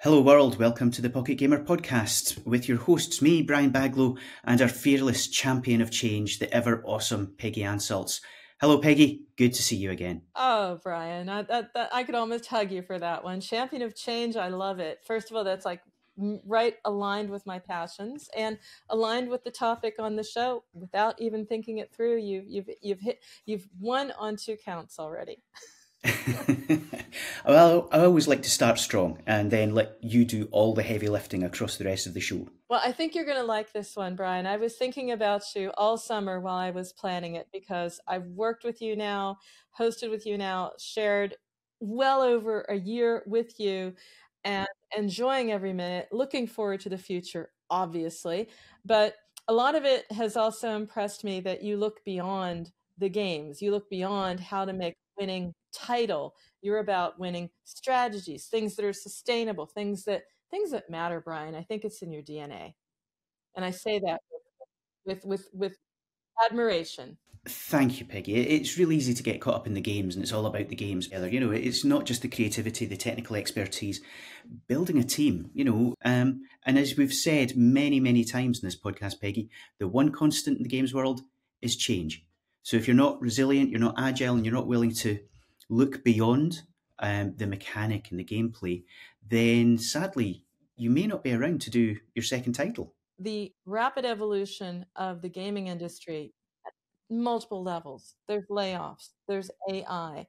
Hello world, welcome to the Pocket Gamer podcast with your hosts, me, Brian Baglow, and our fearless champion of change, the ever awesome Peggy and Salz. Hello Peggy, good to see you again. Oh, Brian, I could almost hug you for that one. Champion of change, I love it. First of all, that's like right aligned with my passions and aligned with the topic on the show. Without even thinking it through, you've won on 2 counts already. Well, I always like to start strong and then let you do all the heavy lifting across the rest of the show. Well, I think you're going to like this one, Brian. I was thinking about you all summer while I was planning it because I've worked with you now, hosted with you now, shared well over a year with you, and enjoying every minute, looking forward to the future, obviously. But a lot of it has also impressed me that you look beyond the games. You look beyond how to make a winning title. You're about winning strategies, things that are sustainable, things that matter, Brian. I think it's in your DNA. And I say that with admiration. Thank you, Peggy. It's really easy to get caught up in the games and it's all about the games. It's not just the creativity, the technical expertise, building a team, and as we've said many, many times in this podcast, Peggy, the one constant in the games world is change. So if you're not resilient, you're not agile, and you're not willing to look beyond the mechanic and the gameplay, then sadly, you may not be around to do your second title. The rapid evolution of the gaming industry, multiple levels. There's layoffs, there's AI.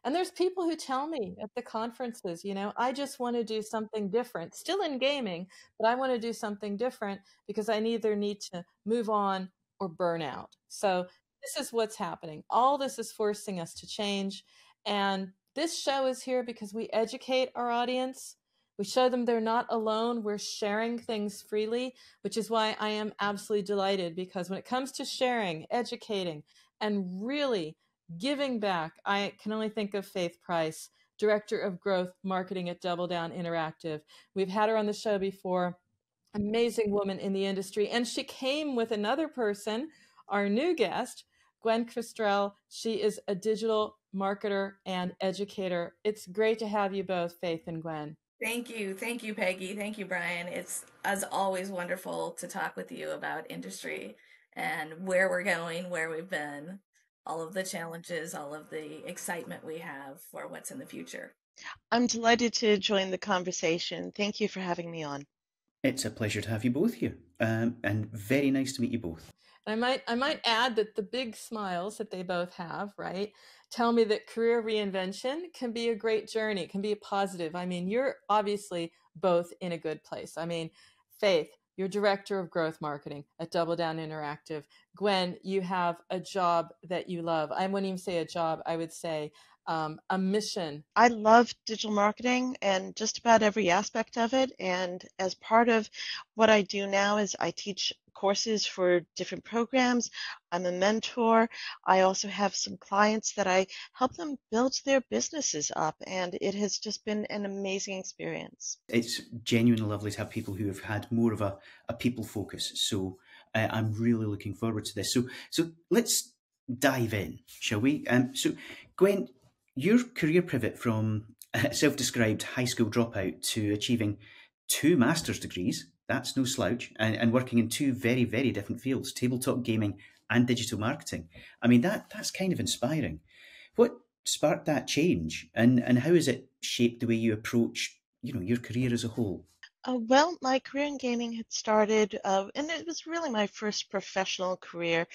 And there's people who tell me at the conferences, I just want to do something different, still in gaming, but I want to do something different because I either need to move on or burn out. So this is what's happening. All this is forcing us to change. And this show is here because we educate our audience. We show them they're not alone. We're sharing things freely, which is why I am absolutely delighted, because when it comes to sharing, educating, and really giving back, I can only think of Faith Price, Director of Growth Marketing at DoubleDown Interactive. We've had her on the show before. Amazing woman in the industry. And she came with another person, our new guest, Gwen Kestrel. She is a digital marketer and educator. It's great to have you both, Faith and Gwen. Thank you. Thank you, Peggy. Thank you, Brian. It's, as always, wonderful to talk with you about industry and where we're going, where we've been, all of the challenges, all of the excitement we have for what's in the future. I'm delighted to join the conversation. Thank you for having me on. It's a pleasure to have you both here, and very nice to meet you both. I might add that the big smiles that they both have, right, tell me that career reinvention can be a great journey, can be a positive. I mean, you're obviously both in a good place. I mean, Faith, you're director of growth marketing at DoubleDown Interactive. Gwen, you have a job that you love. I wouldn't even say a job, I would say a mission. I love digital marketing and just about every aspect of it. And as part of what I do now is I teach courses for different programs. I'm a mentor. I also have some clients that I help them build their businesses up, and it has just been an amazing experience. It's genuinely lovely to have people who have had more of a people focus. So I'm really looking forward to this. So let's dive in, shall we? So Gwen, your career pivot from self-described high school dropout to achieving 2 master's degrees, that's no slouch, and working in 2 very, very different fields, tabletop gaming and digital marketing. I mean, that's kind of inspiring. What sparked that change, and how has it shaped the way you approach, your career as a whole? Well, my career in gaming had started, and it was really my first professional career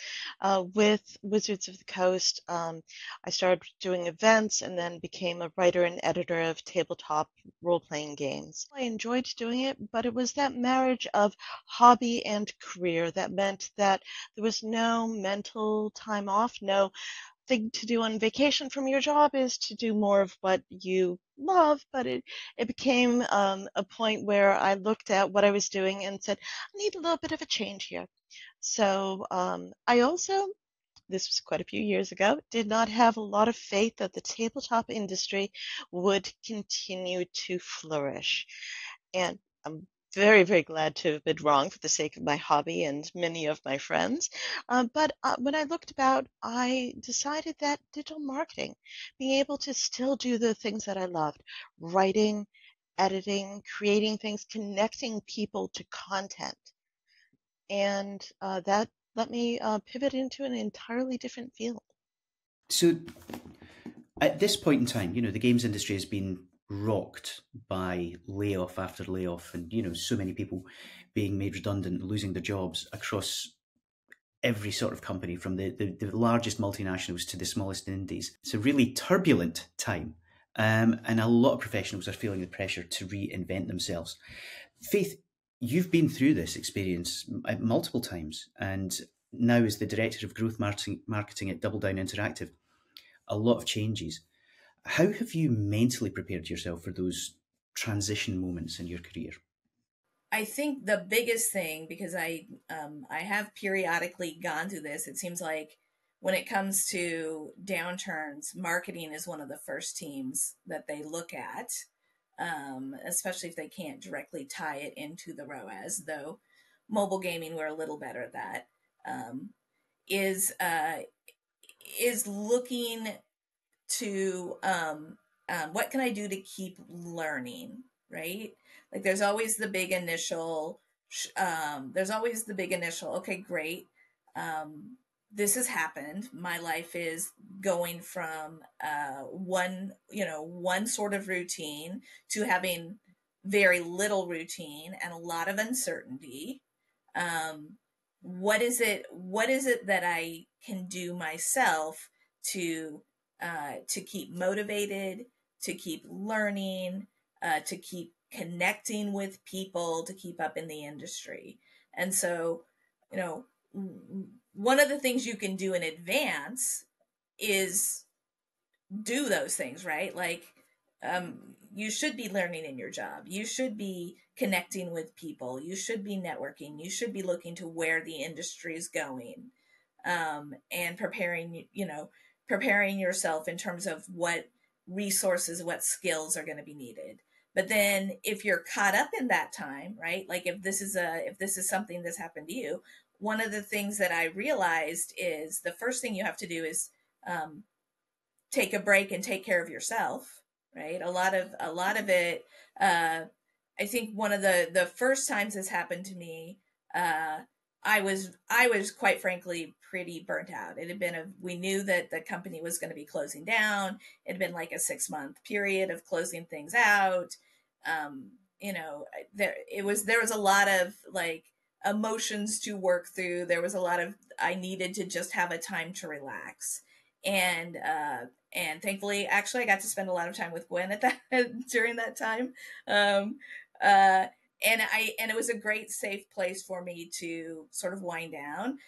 with Wizards of the Coast. I started doing events and then became a writer and editor of tabletop role-playing games. I enjoyed doing it, but it was that marriage of hobby and career that meant that there was no mental time off, no thing to do on vacation from your job is to do more of what you love, but it became a point where I looked at what I was doing and said, I need a little bit of a change here. So I also, this was quite a few years ago, did not have a lot of faith that the tabletop industry would continue to flourish. And I'm very, very glad to have been wrong for the sake of my hobby and many of my friends. But when I looked about, I decided that digital marketing, being able to still do the things that I loved, writing, editing, creating things, connecting people to content. And that let me pivot into an entirely different field. So at this point in time, the games industry has been rocked by layoff after layoff, and so many people being made redundant, losing their jobs across every sort of company, from the largest multinationals to the smallest indies. It's a really turbulent time, and a lot of professionals are feeling the pressure to reinvent themselves. Faith, you've been through this experience multiple times, and now as the Director of Growth Marketing at DoubleDown Interactive, a lot of changes. How have you mentally prepared yourself for those transition moments in your career? I think the biggest thing, because I have periodically gone through this, it seems like when it comes to downturns, marketing is one of the first teams that they look at, especially if they can't directly tie it into the ROAS, though mobile gaming, we're a little better at that, is looking to what can I do to keep learning, right? Like there's always the big initial, okay, great. This has happened. My life is going from one sort of routine to having very little routine and a lot of uncertainty. What is it that I can do myself to keep motivated, to keep learning, to keep connecting with people, to keep up in the industry? And so, one of the things you can do in advance is do those things, right? Like, you should be learning in your job. You should be connecting with people. You should be networking. You should be looking to where the industry is going, and preparing yourself in terms of what resources, what skills are going to be needed. But then if you're caught up in that time, right? Like if this is something that's happened to you, one of the things that I realized is the first thing you have to do is take a break and take care of yourself, right? A lot of it, I think one of the first times this happened to me, I was quite frankly pretty burnt out. It had been we knew that the company was going to be closing down. It had been like a 6-month period of closing things out. There was a lot of like emotions to work through. There was a lot of, I needed to just have a time to relax. And thankfully, actually, I got to spend a lot of time with Gwen during that time. And it was a great safe place for me to sort of wind down.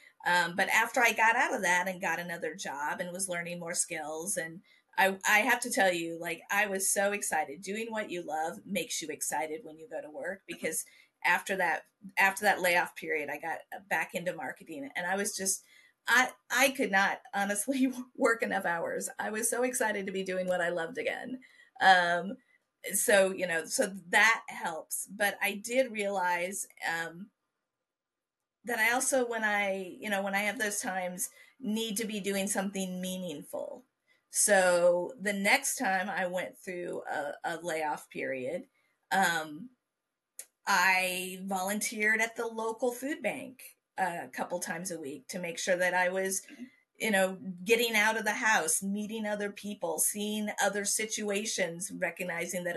But after I got out of that and got another job and was learning more skills, and I have to tell you, like, I was so excited. Doing what you love makes you excited when you go to work, because after that layoff period, I got back into marketing, and I was just, I could not honestly work enough hours. I was so excited to be doing what I loved again. So that helps. But I did realize that I also, when I have those times, need to be doing something meaningful. So the next time I went through a layoff period, I volunteered at the local food bank a couple times a week to make sure that I was, getting out of the house, meeting other people, seeing other situations, recognizing that,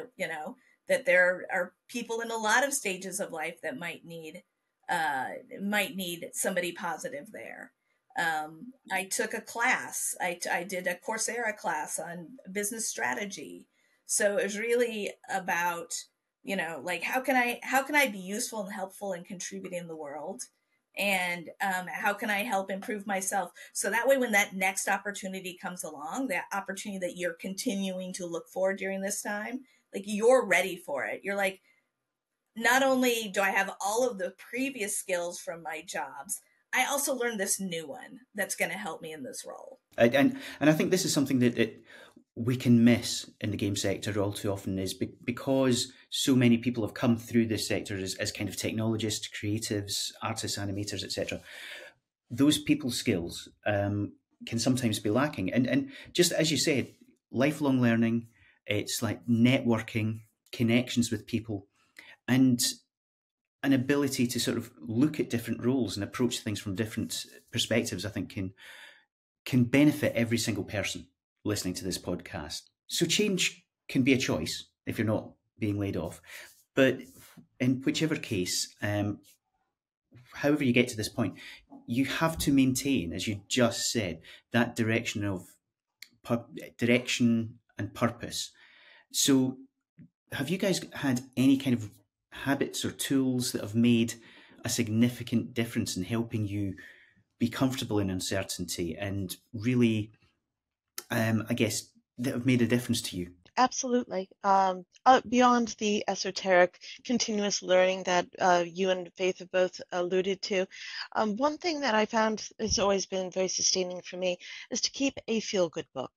that there are people in a lot of stages of life that might need somebody positive there. I took a class. I did a Coursera class on business strategy. So it was really about, like, how can I be useful and helpful and contributing in the world? And how can I help improve myself? So that way, when that next opportunity comes along, that opportunity that you're continuing to look for during this time, like, you're ready for it. You're like, not only do I have all of the previous skills from my jobs, I also learned this new one that's going to help me in this role. And I think this is something that we can miss in the game sector all too often, is because so many people have come through this sector as kind of technologists, creatives, artists, animators, etc. Those people skills can sometimes be lacking. And just as you said, lifelong learning, it's like networking, connections with people, and an ability to sort of look at different roles and approach things from different perspectives, I think can benefit every single person listening to this podcast. So change can be a choice if you're not being laid off, but in whichever case, however you get to this point, you have to maintain, as you just said, that direction and purpose. So have you guys had any kind of habits or tools that have made a significant difference in helping you be comfortable in uncertainty and really, I guess, that have made a difference to you? Absolutely. Beyond the esoteric continuous learning that you and Faith have both alluded to, one thing that I found has always been very sustaining for me is to keep a feel-good book.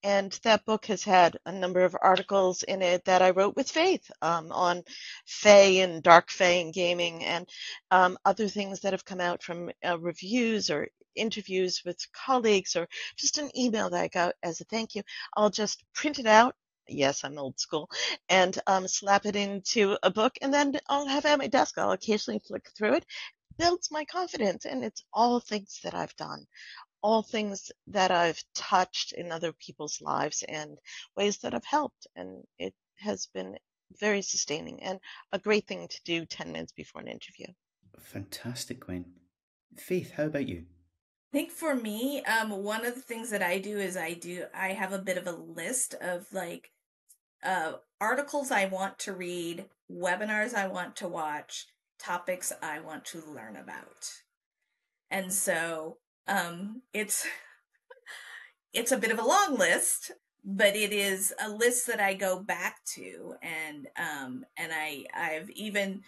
And that book has had a number of articles in it that I wrote with Faith on Fae and Dark Fae and gaming, and other things that have come out from reviews or interviews with colleagues, or just an email that I got as a thank you. I'll just print it out. Yes, I'm old school, and slap it into a book, and then I'll have it at my desk. I'll occasionally flick through it. Builds my confidence, and it's all things that I've done, all things that I've touched in other people's lives and ways that have helped, and it has been very sustaining and a great thing to do 10 minutes before an interview. Fantastic, Gwen. Faith, how about you? I think for me, one of the things that I do is I have a bit of a list of like articles I want to read, webinars I want to watch, topics I want to learn about. And so it's a bit of a long list, but it is a list that I go back to, and I've even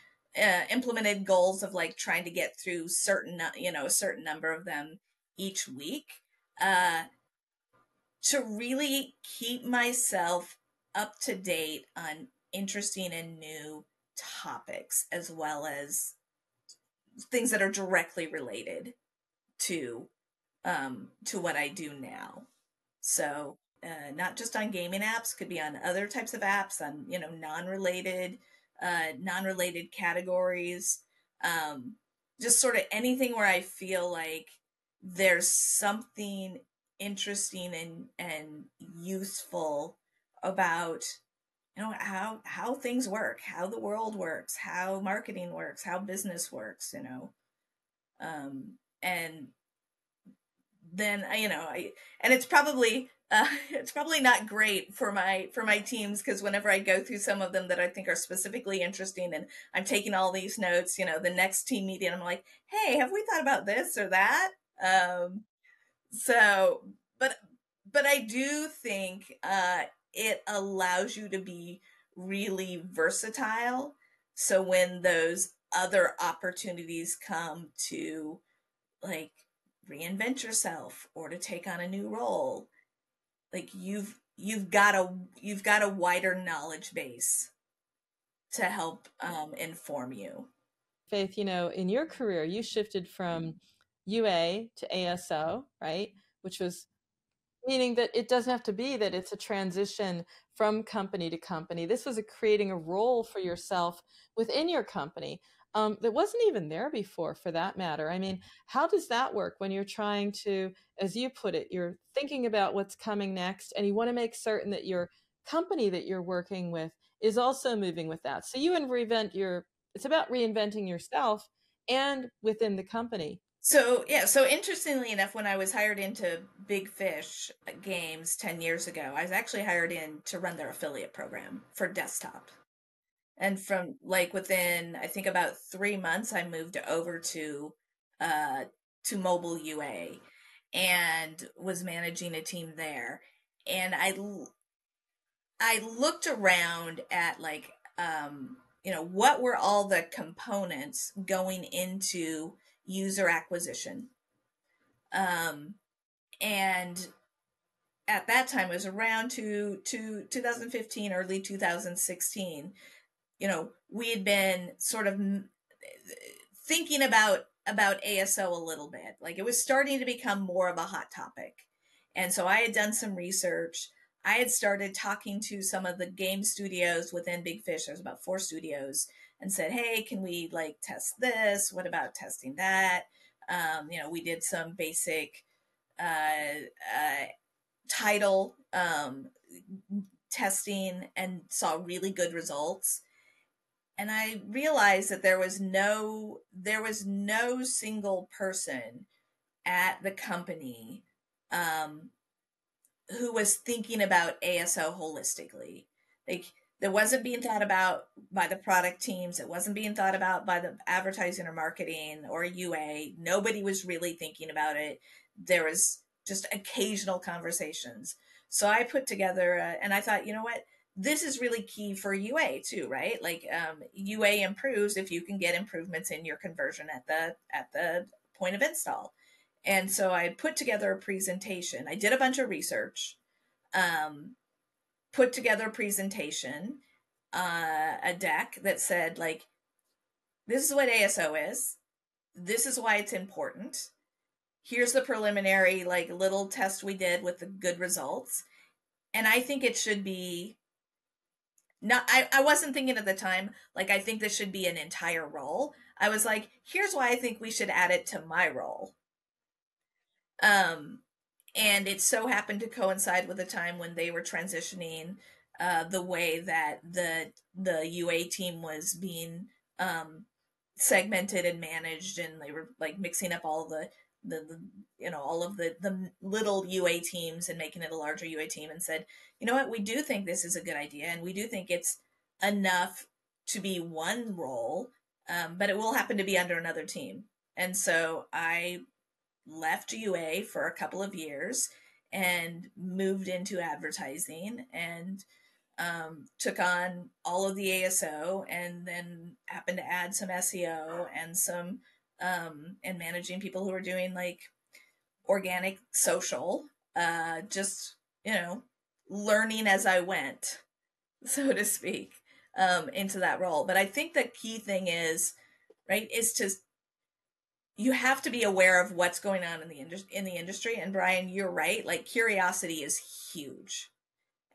implemented goals of like trying to get through a certain number of them each week to really keep myself up to date on interesting and new topics, as well as things that are directly related to what I do now. So not just on gaming apps, could be on other types of apps, on non-related categories, just sort of anything where I feel like there's something interesting and useful about how things work, how the world works, how marketing works, how business works, and then and it's probably not great for my teams, because whenever I go through some of them that I think are specifically interesting and I'm taking all these notes, the next team meeting I'm like, hey, have we thought about this or that? So but I do think it allows you to be really versatile. So when those other opportunities come to like reinvent yourself or to take on a new role, like you've got a wider knowledge base to help inform you. Faith, in your career, you shifted from UA to ASO, right? Which was meaning that it doesn't have to be that it's a transition from company to company. This was creating a role for yourself within your company that wasn't even there before, for that matter. I mean, how does that work when you're trying to, as you put it, you're thinking about what's coming next, and you want to make certain that your company that you're working with is also moving with that. So you it's about reinventing yourself and within the company. So interestingly enough, when I was hired into Big Fish Games 10 years ago, I was actually hired in to run their affiliate program for desktop. And from within, I think about 3 months, I moved over to mobile UA and was managing a team there. And I looked around at what were all the components going into user acquisition. And at that time, it was around to 2015, early 2016. We had been sort of thinking about ASO a little bit. Like, it was starting to become more of a hot topic. And so I had done some research. I had started talking to some of the game studios within Big Fish. There's about 4 studios, and said, hey, can we like test this? What about testing that? We did some basic title testing and saw really good results. And I realized that there was no single person at the company who was thinking about ASO holistically. Like, that wasn't being thought about by the product teams. It wasn't being thought about by the advertising or marketing or UA. Nobody was really thinking about it. There was just occasional conversations. So I put together, and I thought, you know what? This is really key for UA too, right? Like, UA improves if you can get improvements in your conversion at the point of install. And so I put together a presentation. I did a bunch of research, put together a presentation, a deck that said, like, this is what ASO is. This is why it's important. Here's the preliminary, like, little test we did with the good results. And I think it should be not, I wasn't thinking at the time, like, I think this should be an entire role. I was like, here's why I think we should add it to my role. And it so happened to coincide with a time when they were transitioning the way that the UA team was being segmented and managed, and they were like mixing up all the all of the little UA teams and making it a larger UA team, and said, you know what, we do think this is a good idea, and we do think it's enough to be one role, but it will happen to be under another team. And so I left UA for a couple of years and moved into advertising, and took on all of the ASO, and then happened to add some SEO and some and managing people who were doing like organic social, just learning as I went, so to speak, into that role. But I think the key thing is, right, is to, you have to be aware of what's going on in the industry. And Brian, you're right. Like, curiosity is huge.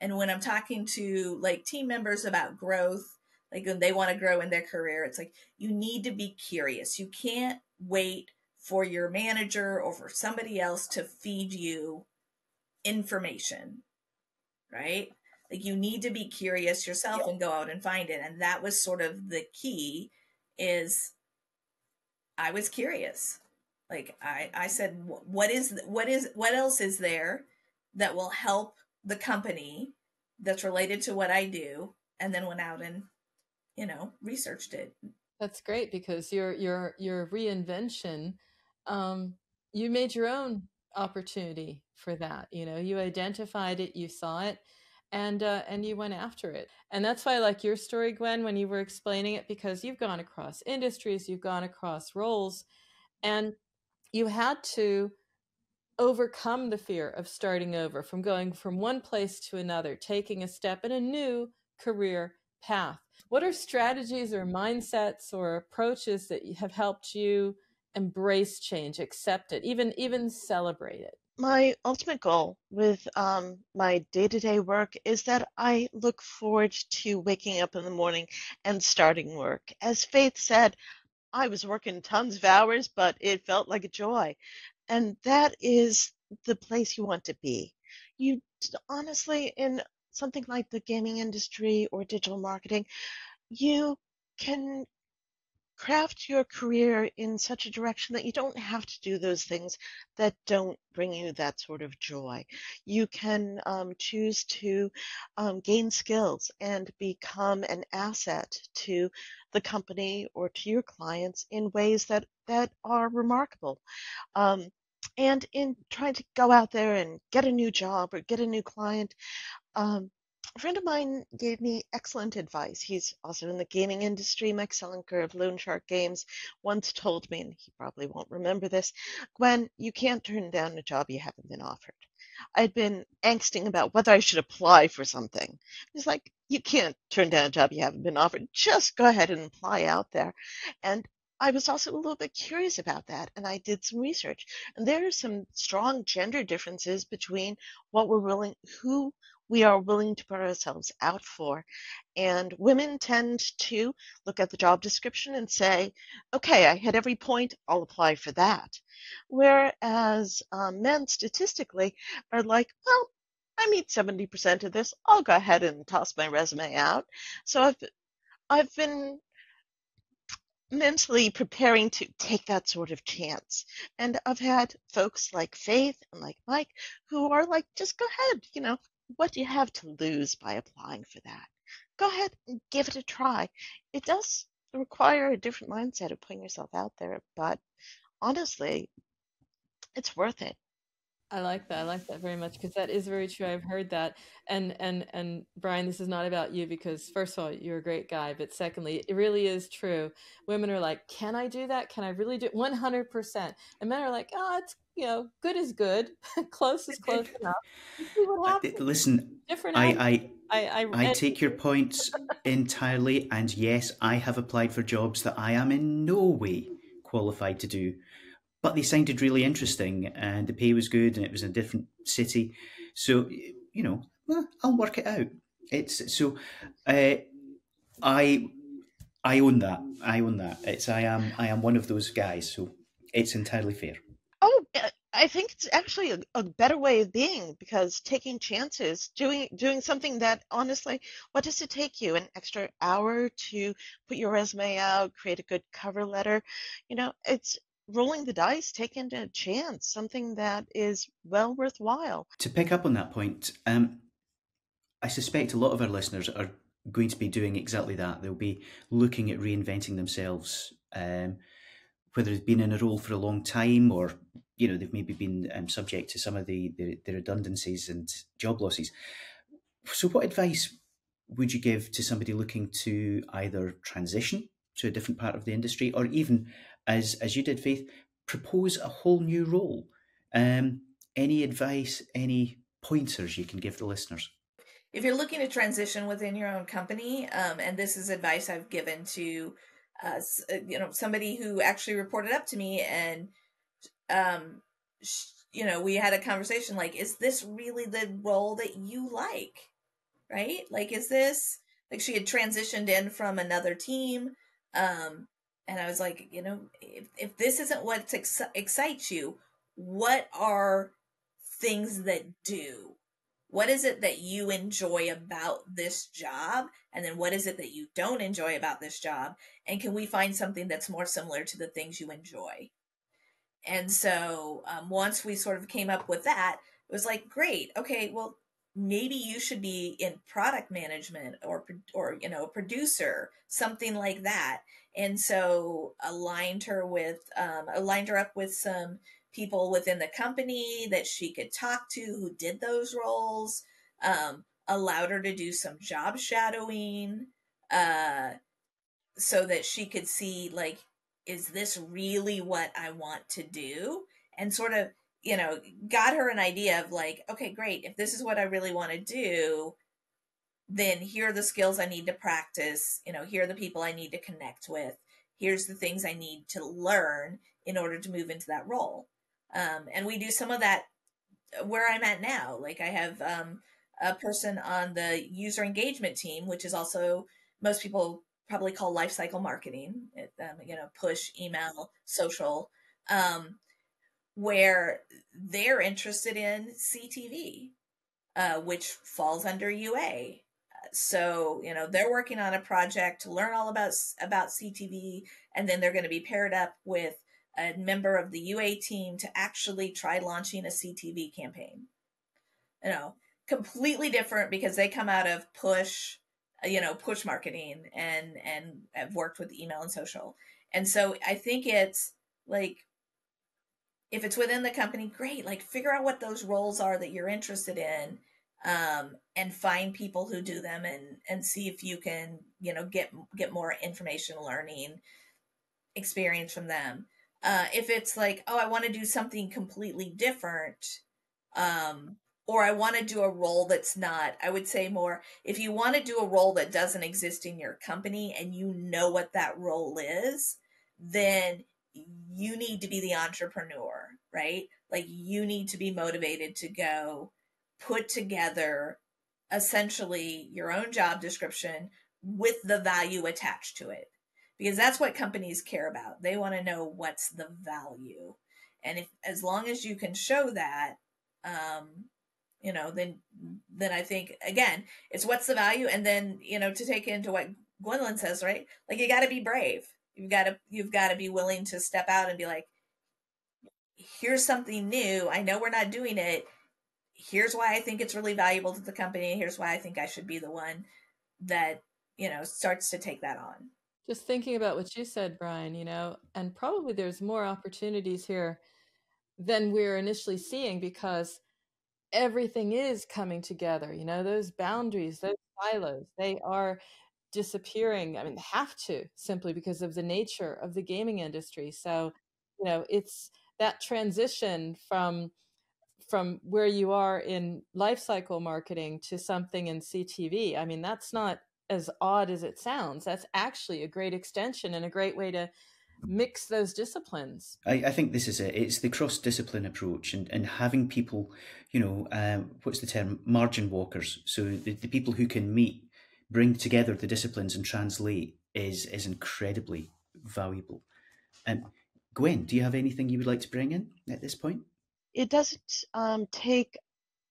And when I'm talking to like team members about growth, like when they want to grow in their career, it's like, you need to be curious. You can't wait for your manager or for somebody else to feed you information, right? Like, you need to be curious yourself and go out and find it. And that was sort of the key, is I was curious. Like, I said, what else is there that will help the company that's related to what I do? And then went out and, researched it. That's great, because your reinvention, you made your own opportunity for that. You identified it, you saw it, and you went after it. And that's why I like your story, Gwen, when you were explaining it, because you've gone across industries, you've gone across roles, and you had to overcome the fear of starting over, from going from one place to another, taking a step in a new career path. What are strategies or mindsets or approaches that have helped you embrace change, accept it, even celebrate it? My ultimate goal with my day-to-day work is that I look forward to waking up in the morning and starting work. As Faith said, I was working tons of hours, but it felt like a joy. And that is the place you want to be. You honestly, in something like the gaming industry or digital marketing, you can craft your career in such a direction that you don't have to do those things that don't bring you that sort of joy. You can choose to gain skills and become an asset to the company or to your clients in ways that are remarkable. And in trying to go out there and get a new job or get a new client, a friend of mine gave me excellent advice. He's also in the gaming industry. Mike Selinker of Loan Shark Games once told me, and he probably won't remember this, Gwen, you can't turn down a job you haven't been offered. I'd been angsting about whether I should apply for something. He's like, you can't turn down a job you haven't been offered. Just go ahead and apply out there. And I was also a little bit curious about that, and I did some research. And there are some strong gender differences between who we are willing to put ourselves out for. And women tend to look at the job description and say, okay, I hit every point, I'll apply for that. Whereas men statistically are like, well, I meet 70% of this, I'll go ahead and toss my resume out. So I've been mentally preparing to take that sort of chance. And I've had folks like Faith and like Mike who are like, just go ahead, what do you have to lose by applying for that? Go ahead and give it a try. It does require a different mindset of putting yourself out there, but honestly, it's worth it. I like that. I like that very much because that is very true. I've heard that. And Brian, this is not about you because first of all, you're a great guy, but secondly, it really is true. Women are like, "Can I do that? Can I really do it?" 100%. And men are like, "Oh, it's good is good, close is close enough." You see what happens. Listen, Different. I take your points entirely, and yes, I have applied for jobs that I am in no way qualified to do. But they sounded really interesting, and the pay was good, and it was in a different city. So, I'll work it out. It's so I I own that. I own that. I am one of those guys. So it's entirely fair. Oh, I think it's actually a better way of being because taking chances, doing something that honestly, what does it take you? An extra hour to put your resume out, create a good cover letter? It's rolling the dice, taking a chance, something that is well worthwhile. To pick up on that point, I suspect a lot of our listeners are going to be doing exactly that. They'll be looking at reinventing themselves, whether they've been in a role for a long time or they've maybe been subject to some of the redundancies and job losses. So what advice would you give to somebody looking to either transition to a different part of the industry or even, as you did, Faith, propose a whole new role? Any advice, any pointers you can give the listeners? If you're looking to transition within your own company, and this is advice I've given to somebody who actually reported up to me, and we had a conversation like, is this really the role that you like? Right? Like, is this like she had transitioned in from another team? And I was like, if this isn't what excites you, what are things that do? What is it that you enjoy about this job? And then what is it that you don't enjoy about this job? And can we find something that's more similar to the things you enjoy? And so once we sort of came up with that, it was like, great. Okay, well, maybe you should be in product management or producer, something like that. And so aligned her up with some people within the company that she could talk to who did those roles, allowed her to do some job shadowing, so that she could see, like, is this really what I want to do? And sort of, got her an idea of like, okay, great. If this is what I really want to do, then here are the skills I need to practice. Here are the people I need to connect with. Here's the things I need to learn in order to move into that role. And we do some of that where I'm at now. Like I have a person on the user engagement team, which is also most people probably call lifecycle marketing, push, email, social, where they're interested in CTV, which falls under UA. So, they're working on a project to learn all about CTV, and then they're going to be paired up with a member of the UA team to actually try launching a CTV campaign. Completely different because they come out of push marketing and have worked with email and social. And so I think it's like, if it's within the company, great, like figure out what those roles are that you're interested in, and find people who do them and see if you can, get more information, learning experience from them. If it's like, oh, I want to do something completely different, or I want to do a role that's not, I would say more, if you want to do a role that doesn't exist in your company and you know what that role is, then you need to be the entrepreneur, right? Like you need to be motivated to go put together essentially your own job description with the value attached to it, because that's what companies care about. They want to know what's the value. And if, as long as you can show that, then I think, again, it's what's the value. And then, to take into what Gwendolyn says, right? Like, you got to be brave. You've got to be willing to step out and be like, here's something new. I know we're not doing it. Here's why I think it's really valuable to the company. Here's why I think I should be the one that, starts to take that on. Just thinking about what you said, Brian, and probably there's more opportunities here than we're initially seeing, because everything is coming together. Those boundaries, those silos, they are disappearing. I mean, they have to, simply because of the nature of the gaming industry. So, it's that transition from where you are in life cycle marketing to something in CTV. I mean, that's not as odd as it sounds. That's actually a great extension and a great way to mix those disciplines. I think this is it. It's the cross-discipline approach, and having people, what's the term? Margin walkers. So the people who can bring together the disciplines and translate is incredibly valuable. Gwen, do you have anything you would like to bring in at this point? It doesn't take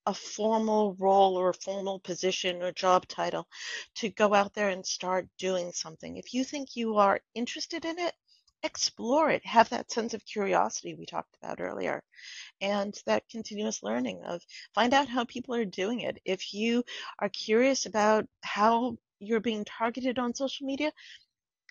a formal role or a formal position or job title to go out there and start doing something. If you think you are interested in it, explore it. Have that sense of curiosity we talked about earlier, and that continuous learning of find out how people are doing it. If you are curious about how you're being targeted on social media,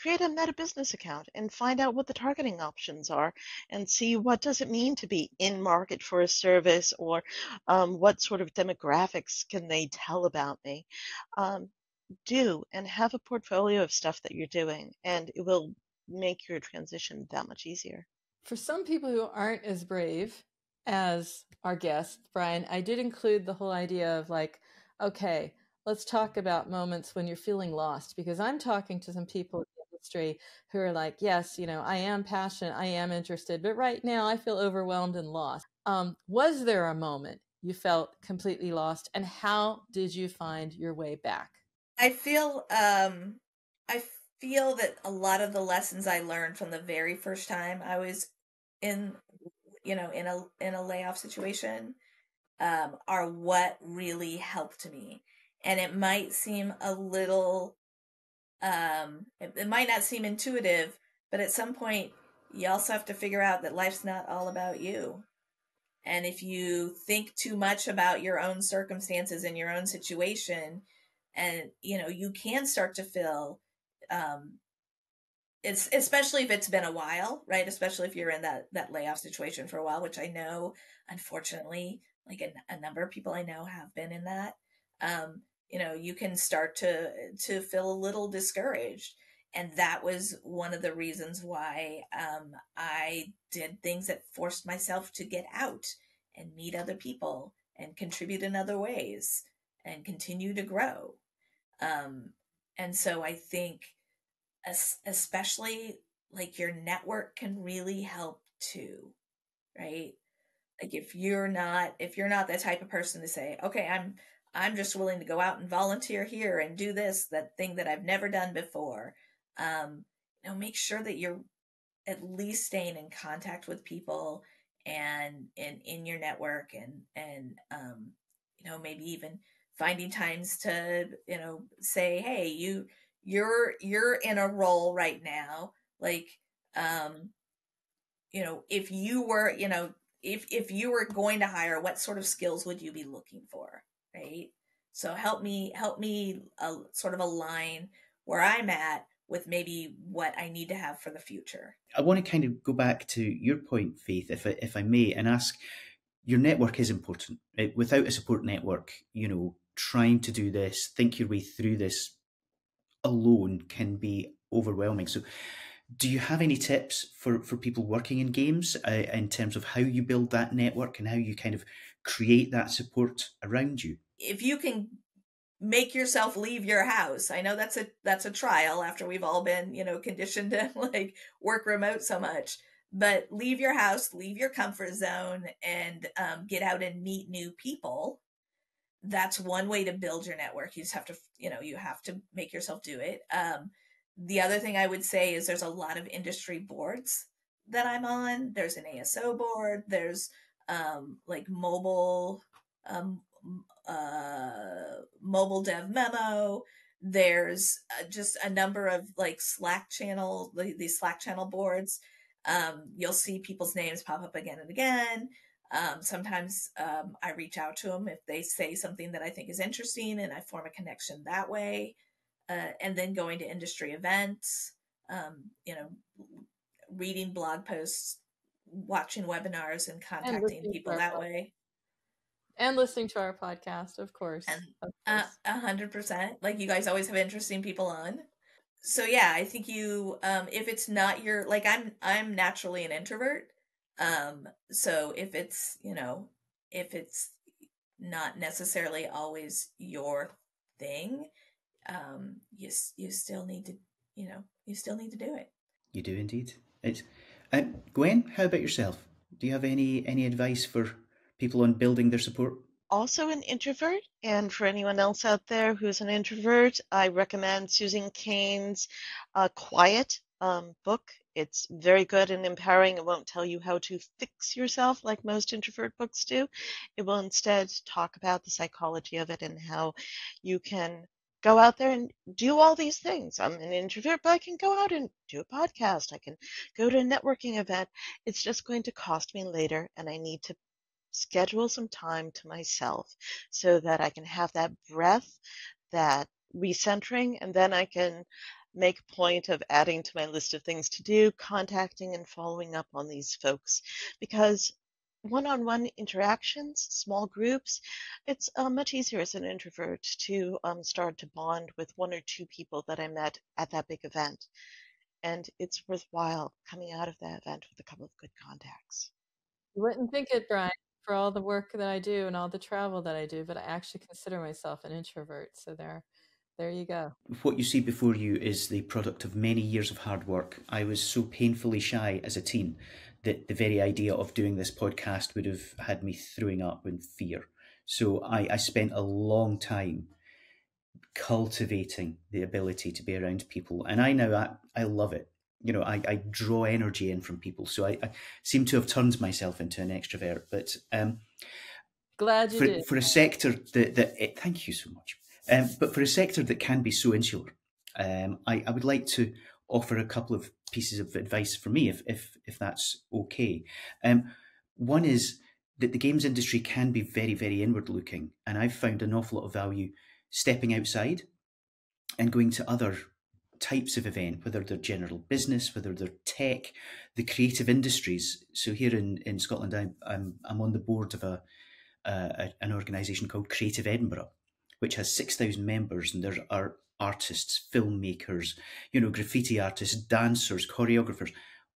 create a Meta Business account and find out what the targeting options are and see what does it mean to be in market for a service, or what sort of demographics can they tell about me. Do and have a portfolio of stuff that you're doing, and it will make your transition that much easier. For some people who aren't as brave as our guest, Brian, I did include the whole idea of like, okay, let's talk about moments when you're feeling lost, because I'm talking to some people in the industry who are like, yes, I am passionate, I am interested, but right now I feel overwhelmed and lost. Was there a moment you felt completely lost, and how did you find your way back? I feel that a lot of the lessons I learned from the very first time I was in a layoff situation are what really helped me. And it might seem a little it might not seem intuitive, but at some point you also have to figure out that life's not all about you. And if you think too much about your own circumstances and your own situation, and you can start to feel it's, especially if it's been a while, right? Especially if you're in that layoff situation for a while, which I know, unfortunately, like a number of people I know have been in that. You can start to feel a little discouraged. And that was one of the reasons why I did things that forced myself to get out and meet other people and contribute in other ways and continue to grow. And so I think, especially, like, your network can really help too, right? Like, if you're not the type of person to say, okay, I'm just willing to go out and volunteer here and do that thing that I've never done before. Make sure that you're at least staying in contact with people and in your network, and maybe even finding times to say, hey, you're in a role right now, like if you were if you were going to hire, what sort of skills would you be looking for, right? So help me sort of align where I'm at with maybe what I need to have for the future. I want to kind of go back to your point, Faith, if I may, and ask, your network is important. Without a support network, trying to do this, think your way through this alone can be overwhelming. So do you have any tips for people working in games in terms of how you build that network and how you kind of create that support around you? If you can make yourself leave your house, I know that's a trial after we've all been conditioned to like work remote so much, but leave your house, leave your comfort zone, and get out and meet new people. that's one way to build your network. You just have to, you have to make yourself do it. The other thing I would say is there's a lot of industry boards that I'm on. There's an ASO board. There's like mobile mobile dev memo. There's just a number of like these Slack channel boards. You'll see people's names pop up again and again. Sometimes I reach out to them if they say something that I think is interesting, and I form a connection that way. And then going to industry events, reading blog posts, watching webinars, and contacting people that way. And listening to our podcast, of course. And 100%. Like, you guys always have interesting people on. So yeah, I think you, if it's not your, like, I'm naturally an introvert. So if it's not necessarily always your thing, you still need to, you still need to do it. You do indeed. It's Gwen, how about yourself? Do you have any advice for people on building their support? Also an introvert, and for anyone else out there who's an introvert, I recommend Susan Cain's Quiet book. It's very good and empowering. It won't tell you how to fix yourself like most introvert books do. It will instead talk about the psychology of it and how you can go out there and do all these things. I'm an introvert, but I can go out and do a podcast. I can go to a networking event. It's just going to cost me later, and I need to schedule some time to myself so that I can have that breath, that recentering, and then I can make a point of adding to my list of things to do, contacting and following up on these folks. Because one-on-one interactions, small groups, it's much easier as an introvert to start to bond with one or two people that I met at that big event. And it's worthwhile coming out of that event with a couple of good contacts. You wouldn't think it, Brian, for all the work that I do and all the travel that I do, but I actually consider myself an introvert. So there you go. What you see before you is the product of many years of hard work. I was so painfully shy as a teen that the very idea of doing this podcast would have had me throwing up in fear. So I spent a long time cultivating the ability to be around people. And I love it. I draw energy in from people. So I seem to have turned myself into an extrovert. But glad you did. For a sector thank you so much. But for a sector that can be so insular, I would like to offer a couple of pieces of advice for me, if that's okay. One is that the games industry can be very, very inward looking, and I've found an awful lot of value stepping outside and going to other types of event, whether they're general business, whether they're tech, the creative industries. So here in Scotland, I'm on the board of an organisation called Creative Edinburgh, which has 6,000 members, and there are artists, filmmakers, graffiti artists, dancers, choreographers,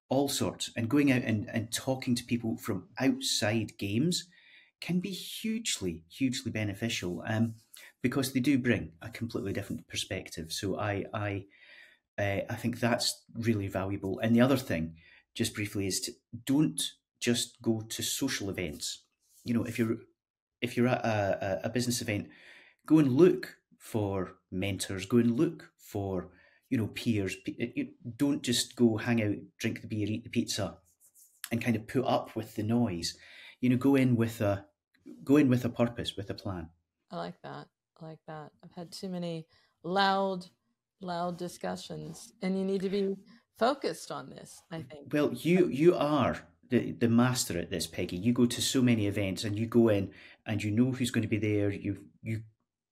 all sorts. And going out and talking to people from outside games can be hugely, hugely beneficial, because they do bring a completely different perspective. So I think that's really valuable. And the other thing, just briefly, is to don't just go to social events. If you're at a business event, go and look for mentors, go and look for, peers. Don't just go hang out, drink the beer, eat the pizza, and kind of put up with the noise. Go in with a purpose, with a plan. I like that. I've had too many loud discussions, and you need to be focused on this, I think. Well, you are the master at this, Peggy. You go to so many events, and you go in and you know who's going to be there.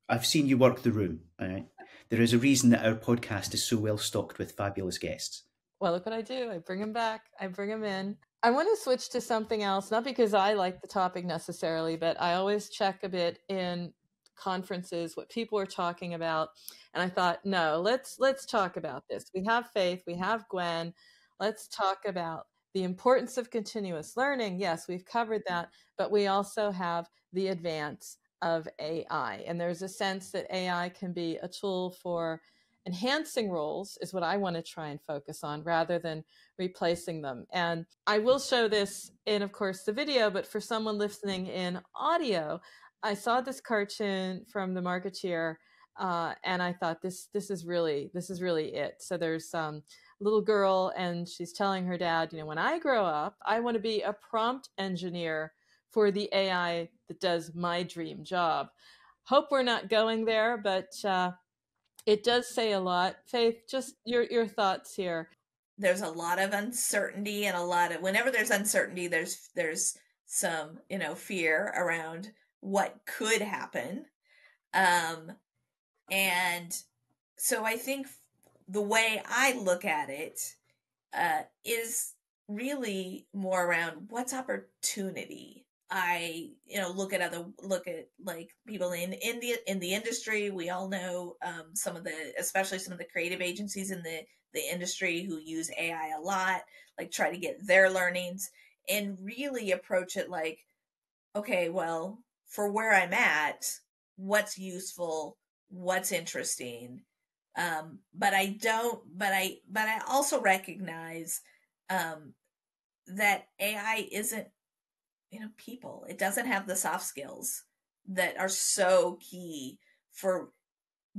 I've seen you work the room. All right? There is a reason that our podcast is so well stocked with fabulous guests. Well, look what I do. I bring them back. I bring them in. I want to switch to something else, not because I like the topic necessarily, but I always check a bit in conferences what people are talking about, and I thought, no, let's talk about this. We have Faith, we have Gwen. Let's talk about the importance of continuous learning. Yes, we've covered that, but we also have the advance of AI, and there's a sense that AI can be a tool for enhancing roles, is what I want to try and focus on, rather than replacing them. And I will show this in, of course, the video, but for someone listening in audio, I saw this cartoon from the marketeer, and I thought this is really it. So there's a little girl, and she's telling her dad, when I grow up, I want to be a prompt engineer for the AI that does my dream job. Hope we're not going there, but it does say a lot. Faith, just your thoughts here. There's a lot of uncertainty, and whenever there's uncertainty, there's some fear around what could happen, and so I think the way I look at it is really more around what's opportunity. I look at like people in the industry. We all know especially some of the creative agencies in the industry who use AI a lot, like try to get their learnings and really approach it like, okay, well, for where I'm at, what's useful, what's interesting. But I also recognize that AI isn't people. It doesn't have the soft skills that are so key for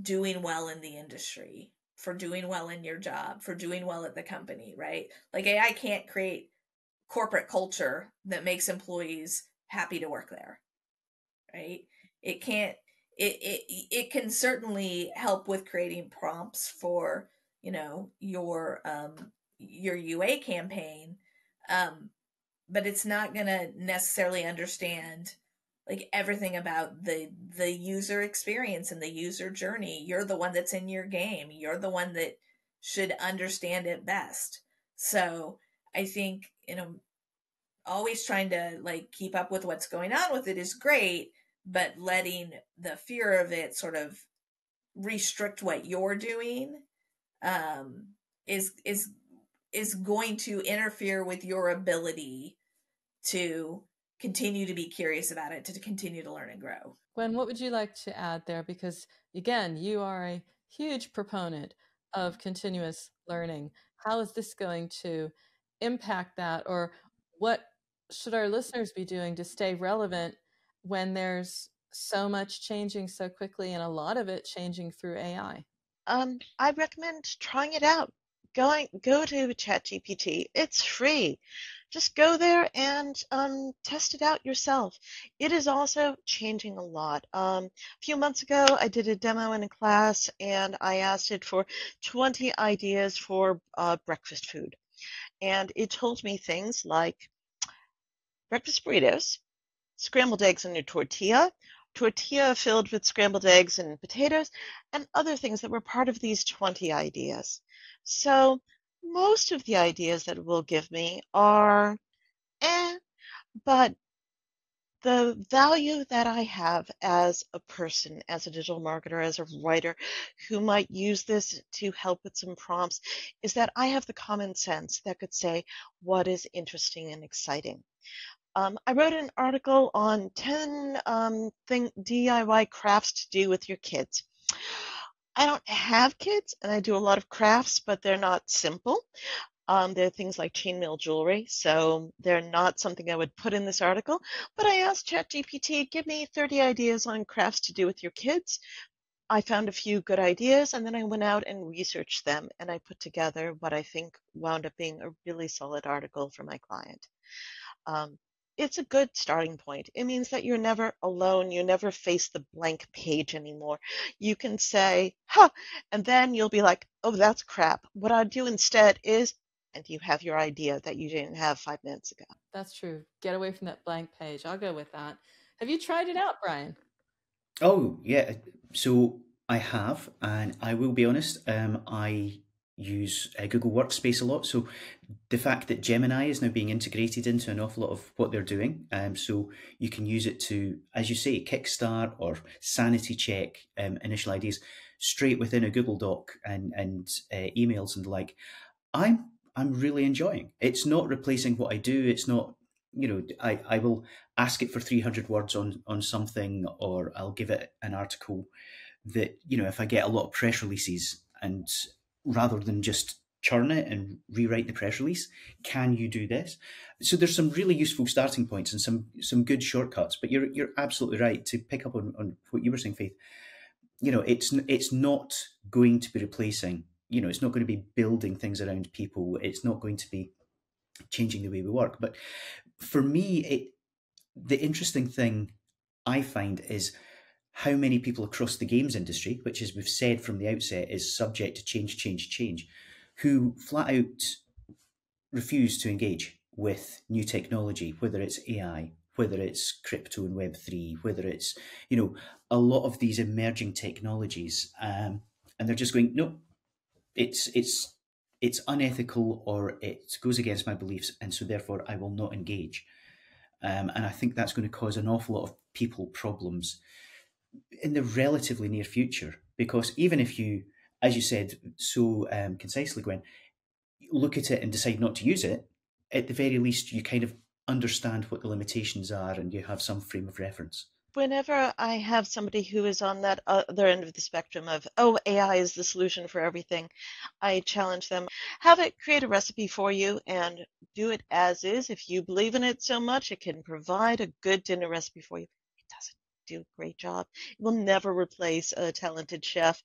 doing well in the industry, for doing well in your job, for doing well at the company, right? Like AI can't create corporate culture that makes employees happy to work there, right? It can't. It can certainly help with creating prompts for your UA campaign, but it's not going to necessarily understand like everything about the user experience and the user journey. You're the one that's in your game. You're the one that should understand it best. So I think always trying to like keep up with what's going on with it is great, but letting the fear of it sort of restrict what you're doing is going to interfere with your ability to continue to be curious about it, to continue to learn and grow. Gwen, what would you like to add there? Because again, you are a huge proponent of continuous learning. How is this going to impact that? Or what should our listeners be doing to stay relevant when there's so much changing so quickly and a lot of it changing through AI? I recommend trying it out. Go to ChatGPT. It's free. Just go there and test it out yourself. It is also changing a lot. A few months ago, I did a demo in a class, and I asked it for 20 ideas for breakfast food. And it told me things like breakfast burritos, scrambled eggs in a tortilla filled with scrambled eggs and potatoes, and other things that were part of these 20 ideas. So most of the ideas that it will give me are but the value that I have as a person, as a digital marketer, as a writer who might use this to help with some prompts is that I have the common sense that could say what is interesting and exciting. I wrote an article on 10 DIY crafts to do with your kids. I don't have kids, and I do a lot of crafts, but they're not simple. They're things like chainmail jewelry, so they're not something I would put in this article. But I asked ChatGPT, give me 30 ideas on crafts to do with your kids. I found a few good ideas, and then I went out and researched them, and I put together what I think wound up being a really solid article for my client. It's a good starting point. It means that you're never alone. You never face the blank page anymore. You can say, and then you'll be like, oh, that's crap. What I'd do instead is, and you have your idea that you didn't have 5 minutes ago. That's true. Get away from that blank page. I'll go with that. Have you tried it out, Brian? Oh, yeah. So I have, and I will be honest, I use Google Workspace a lot. So the fact that Gemini is now being integrated into an awful lot of what they're doing, so you can use it to, as you say, kickstart or sanity check initial ideas straight within a Google Doc and emails and the like. I'm really enjoying. It's not replacing what I do. It's not, I will ask it for 300 words on something, or I'll give it an article that, if I get a lot of press releases, and rather than just churn it and rewrite the press release? Can you do this? So there's some really useful starting points and some good shortcuts. But you're absolutely right to pick up on what you were saying, Faith. It's not going to be replacing. It's not going to be building things around people. It's not going to be changing the way we work. But for me, the interesting thing I find is how many people across the games industry, which, as we've said from the outset, is subject to change, who flat out refuse to engage with new technology, whether it's AI, whether it's crypto and Web3, whether it's, a lot of these emerging technologies. And they're just going, no, it's unethical, or it goes against my beliefs, and so therefore I will not engage. And I think that's going to cause an awful lot of people problems in the relatively near future, because even if you, as you said so concisely, Gwen, look at it and decide not to use it, at the very least you kind of understand what the limitations are and you have some frame of reference. Whenever I have somebody who is on that other end of the spectrum of, oh, AI is the solution for everything, I challenge them, have it create a recipe for you and do it as is. If you believe in it so much, it can provide a good dinner recipe for you. It doesn't do a great job. It will never replace a talented chef.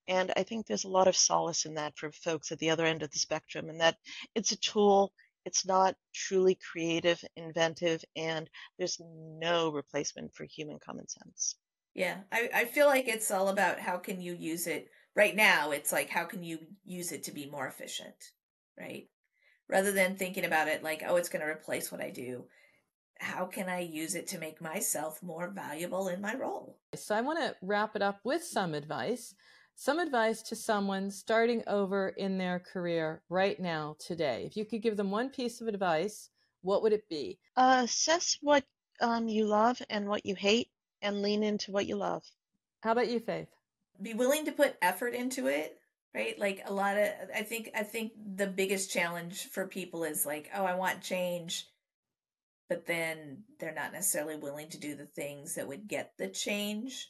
And I think there's a lot of solace in that for folks at the other end of the spectrum, and that it's a tool. It's not truly creative, inventive, and there's no replacement for human common sense. Yeah, I feel like it's all about how can you use it. Right now, it's like, how can you use it to be more efficient, right? Rather than thinking about it like, oh, it's going to replace what I do. How can I use it to make myself more valuable in my role? So I want to wrap it up with some advice. Some advice to someone starting over in their career right now, today. If you could give them one piece of advice, what would it be? Assess what you love and what you hate, and lean into what you love. How about you, Faith? Be willing to put effort into it, right? Like a lot of, I think the biggest challenge for people is like, oh, I want change, but then they're not necessarily willing to do the things that would get the change.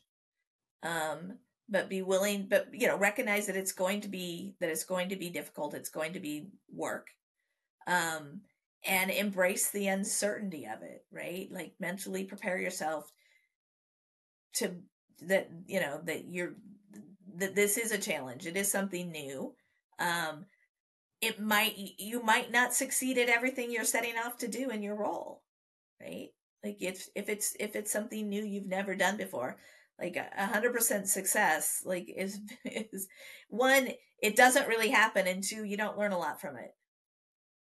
But be willing, but recognize that it's going to be difficult. It's going to be work, and embrace the uncertainty of it, right? Like mentally prepare yourself to that this is a challenge. It is something new. You might not succeed at everything you're setting off to do in your role, right? Like if it's something new you've never done before. Like 100% success, like is one, it doesn't really happen, and two, you don't learn a lot from it.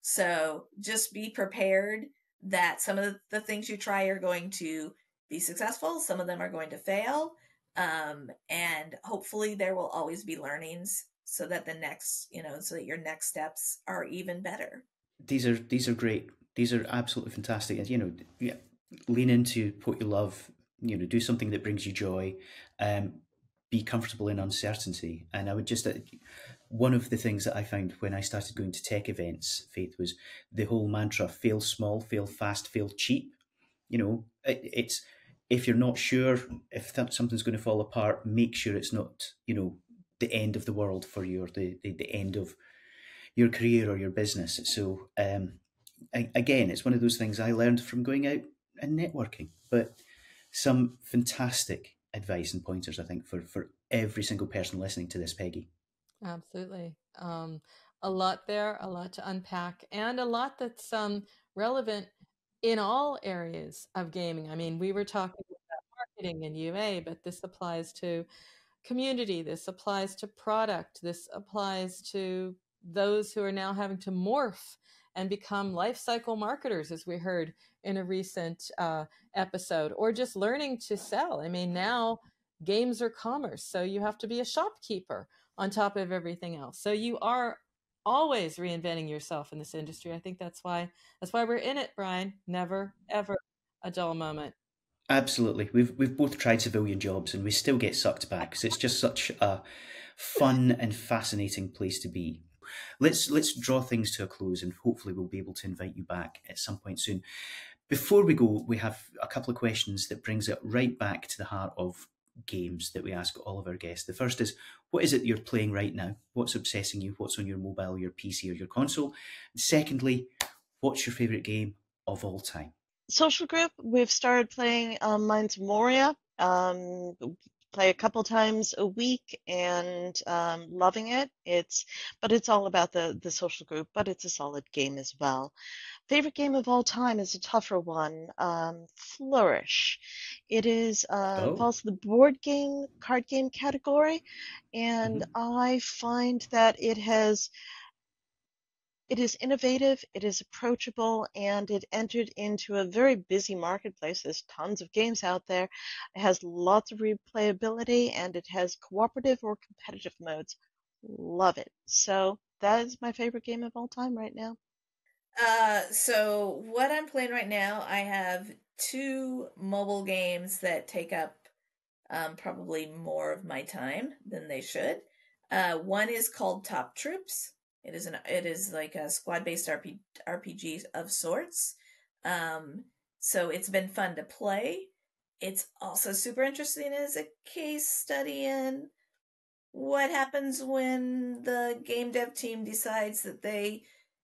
So just be prepared that some of the things you try are going to be successful. Some of them are going to fail. And hopefully there will always be learnings so that so that your next steps are even better. These are great. These are absolutely fantastic. And, lean into what you love. Do something that brings you joy, be comfortable in uncertainty. And I would just, one of the things that I found when I started going to tech events, Faith, was the whole mantra, fail small, fail fast, fail cheap. It's, if you're not sure if something's going to fall apart, make sure it's not, the end of the world for you, or the end of your career or your business. So, again, it's one of those things I learned from going out and networking, but some fantastic advice and pointers, I think, for every single person listening to this, Peggy. Absolutely. A lot there, a lot to unpack, and a lot that's relevant in all areas of gaming. I mean, we were talking about marketing and UA, but this applies to community, this applies to product, this applies to those who are now having to morph and become life cycle marketers, as we heard in a recent episode, or just learning to sell. I mean, now games are commerce, so you have to be a shopkeeper on top of everything else. So you are always reinventing yourself in this industry. I think that's why we're in it, Brian. Never, ever a dull moment. Absolutely. We've both tried civilian jobs and we still get sucked back because it's just such a fun and fascinating place to be. Let's draw things to a close, and hopefully we'll be able to invite you back at some point soon. Before we go, we have a couple of questions that brings it right back to the heart of games that we ask all of our guests. The first is, what is it you're playing right now? What's obsessing you? What's on your mobile, your PC, or your console? Secondly, what's your favourite game of all time? Social group, we've started playing Mines of Moria. Play a couple times a week and loving it. But it's all about the social group, but it's a solid game as well. Favorite game of all time is a tougher one. Flourish. It is falls to the board game, card game category, and I find that it is innovative, it is approachable, and it entered into a very busy marketplace. There's tons of games out there. It has lots of replayability, and it has cooperative or competitive modes. Love it. So that is my favorite game of all time right now. So what I'm playing right now, I have 2 mobile games that take up probably more of my time than they should. One is called Top Troops. It is like a squad-based RPG of sorts. So it's been fun to play. It's also super interesting as a case study in what happens when the game dev team decides that they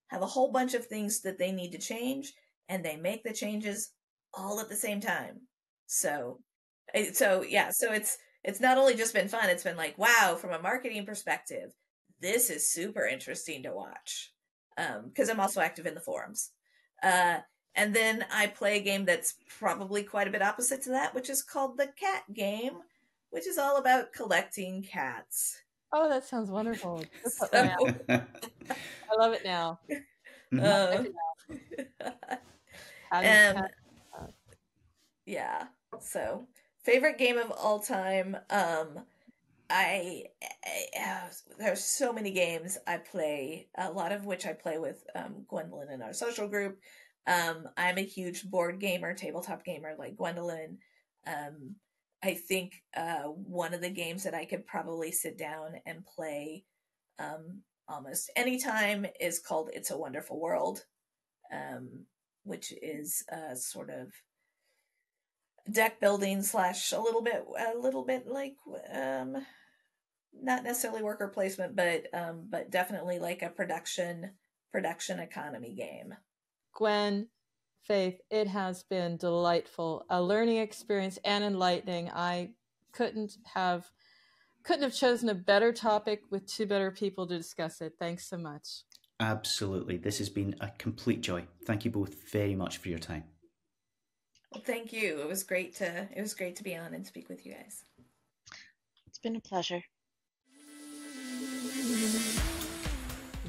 have a whole bunch of things that they need to change, and they make the changes all at the same time. So it's not only just been fun, it's been like, wow, from a marketing perspective, this is super interesting to watch. Because I'm also active in the forums. And then I play a game that's probably quite a bit opposite to that, which is called the Cat Game, which is all about collecting cats. Oh, that sounds wonderful. I love it now. Yeah. So, favorite game of all time. There's so many games I play, a lot of which I play with Gwendolyn in our social group. I'm a huge board gamer, tabletop gamer like Gwendolyn. I think one of the games that I could probably sit down and play almost anytime is called It's a Wonderful World, which is sort of deck building / a little bit like not necessarily worker placement, but definitely like a production economy game. Gwen, Faith, it has been delightful, a learning experience and enlightening. I couldn't have chosen a better topic with 2 better people to discuss it. Thanks so much. Absolutely. This has been a complete joy. Thank you both very much for your time. Well, thank you. It was great to be on and speak with you guys. It's been a pleasure.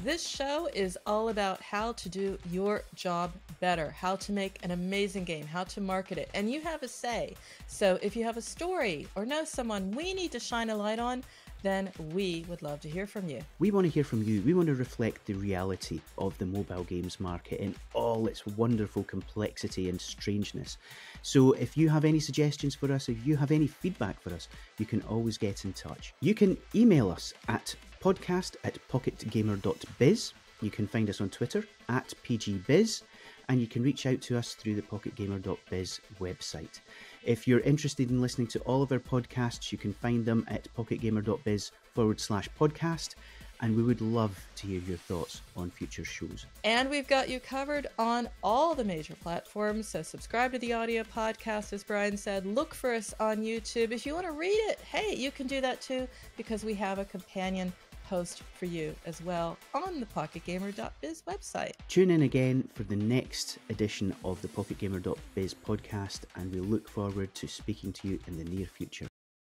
This show is all about how to do your job better, how to make an amazing game, how to market it, and you have a say. So if you have a story or know someone we need to shine a light on, then we would love to hear from you. We want to hear from you. We want to reflect the reality of the mobile games market in all its wonderful complexity and strangeness. So if you have any suggestions for us, if you have any feedback for us, you can always get in touch. You can email us at podcast@pocketgamer.biz. You can find us on Twitter @PGBiz, and you can reach out to us through the pocketgamer.biz website. If you're interested in listening to all of our podcasts, you can find them at pocketgamer.biz/podcast, and we would love to hear your thoughts on future shows. And we've got you covered on all the major platforms, so subscribe to the audio podcast, as Brian said. Look for us on YouTube. If you want to read it, hey, you can do that too, because we have a companion post for you as well on the pocketgamer.biz website. Tune in again for the next edition of the pocketgamer.biz podcast, and we look forward to speaking to you in the near future.